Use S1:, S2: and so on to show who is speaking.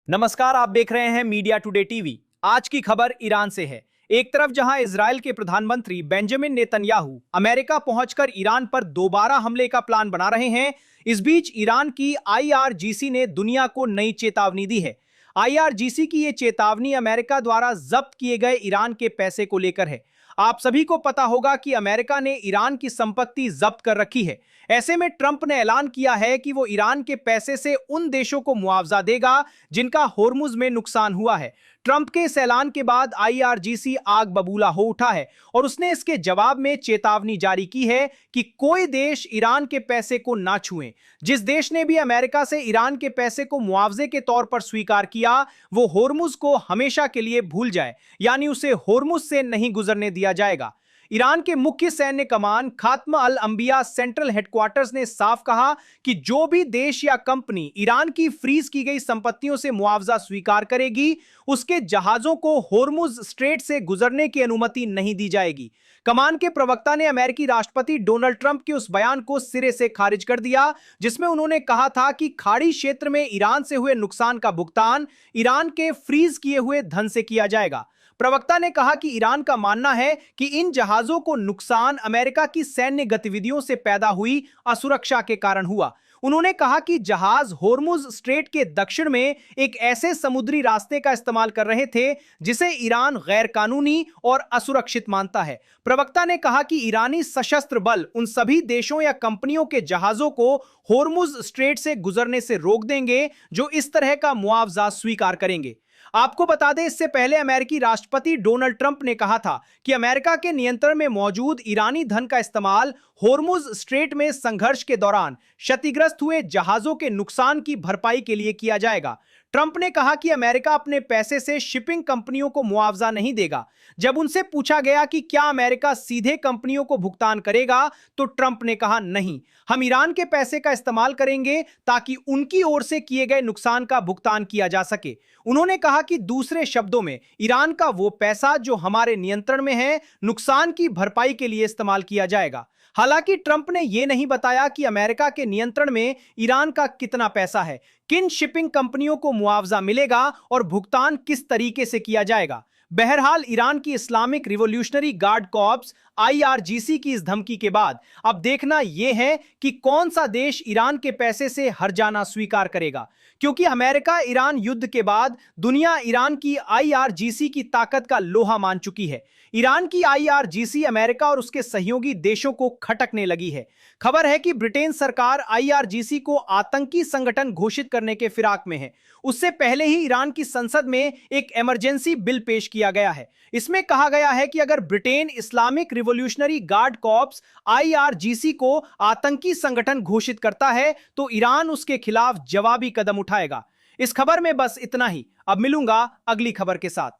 S1: नमस्कार, आप देख रहे हैं मीडिया टुडे टीवी। आज की खबर ईरान से है। एक तरफ जहां इजराइल के प्रधानमंत्री बेंजामिन नेतन्याहू अमेरिका पहुंचकर ईरान पर दोबारा हमले का प्लान बना रहे हैं, इस बीच ईरान की आईआरजीसी ने दुनिया को नई चेतावनी दी है। आईआरजीसी की ये चेतावनी अमेरिका द्वारा जब्त किए गए ईरान के पैसे को लेकर है। आप सभी को पता होगा कि अमेरिका ने ईरान की संपत्ति जब्त कर रखी है। ऐसे में ट्रंप ने ऐलान किया है कि वो ईरान के पैसे से उन देशों को मुआवजा देगा जिनका होर्मुज में नुकसान हुआ है। ट्रंप के इस ऐलान के बाद आईआरजीसी आग बबूला हो उठा है और उसने इसके जवाब में चेतावनी जारी की है कि कोई देश ईरान के पैसे को ना छुए। जिस देश ने भी अमेरिका से ईरान के पैसे को मुआवजे के तौर पर स्वीकार किया, वो होर्मुज को हमेशा के लिए भूल जाए, यानी उसे होर्मुज से नहीं गुजरने दिया जाएगा। ईरान के मुख्य सैन्य कमान खात्म अल अंबिया सेंट्रल हेडक्वार्टर्स ने साफ कहा कि जो भी देश या कंपनी ईरान की फ्रीज की गई संपत्तियों से मुआवजा स्वीकार करेगी, उसके जहाजों को होर्मुज स्ट्रेट से गुजरने की अनुमति नहीं दी जाएगी। कमान के प्रवक्ता ने अमेरिकी राष्ट्रपति डोनाल्ड ट्रंप के उस बयान को सिरे से खारिज कर दिया, जिसमें उन्होंने कहा था कि खाड़ी क्षेत्र में ईरान से हुए नुकसान का भुगतान ईरान के फ्रीज किए हुए धन से किया जाएगा। प्रवक्ता ने कहा कि ईरान का मानना है कि इन जहाजों को नुकसान अमेरिका की सैन्य गतिविधियों से पैदा हुई असुरक्षा के कारण हुआ। उन्होंने कहा कि जहाज होर्मुज स्ट्रेट के दक्षिण में एक ऐसे समुद्री रास्ते का इस्तेमाल कर रहे थे जिसे ईरान गैर कानूनी और असुरक्षित मानता है। प्रवक्ता ने कहा कि ईरानी सशस्त्र बल उन सभी देशों या कंपनियों के जहाजों को होर्मुज स्ट्रेट से गुजरने से रोक देंगे जो इस तरह का मुआवजा स्वीकार करेंगे। आपको बता दें, इससे पहले अमेरिकी राष्ट्रपति डोनाल्ड ट्रंप ने कहा था कि अमेरिका के नियंत्रण में मौजूद ईरानी धन का इस्तेमाल होर्मुज स्ट्रेट में संघर्ष के दौरान क्षतिग्रस्त हुए जहाजों के नुकसान की भरपाई के लिए किया जाएगा। ट्रंप ने कहा कि अमेरिका अपने पैसे से शिपिंग कंपनियों को मुआवजा नहीं देगा। जब उनसे पूछा गया कि क्या अमेरिका सीधे कंपनियों को भुगतान करेगा, तो ट्रंप ने कहा नहीं, हम ईरान के पैसे का इस्तेमाल करेंगे ताकि उनकी ओर से किए गए नुकसान का भुगतान किया जा सके। उन्होंने कहा कि दूसरे शब्दों में ईरान का वो पैसा जो हमारे नियंत्रण में है, नुकसान की भरपाई के लिए इस्तेमाल किया जाएगा। हालांकि ट्रंप ने यह नहीं बताया कि अमेरिका के नियंत्रण में ईरान का कितना पैसा है, किन शिपिंग कंपनियों को मुआवजा मिलेगा और भुगतान किस तरीके से किया जाएगा। बहरहाल, ईरान की Islamic revolutionary guard corps IRGC की इस धमकी के बाद अब देखना यह है कि कौन सा देश ईरान के पैसे से हर जाना स्वीकार करेगा, क्योंकि अमेरिका ईरान युद्ध के बाद दुनिया ईरान की आईआरजीसी की ताकत का लोहा मान चुकी है। ईरान की आईआरजीसी अमेरिका और उसके सहयोगी देशों को खटकने लगी है। खबर है कि ब्रिटेन सरकार आईआरजीसी को आतंकी संगठन घोषित करने के फिराक में है। उससे पहले ही ईरान की संसद में एक इमरजेंसी बिल पेश किया गया है। इसमें कहा गया है कि अगर Britain Islamic revolutionary guard corps IRGC को आतंकी संगठन घोषित करता है तो ईरान उसके खिलाफ जवाबी कदम उठाएगा। इस खबर में बस इतना ही। अब मिलूंगा अगली खबर के साथ।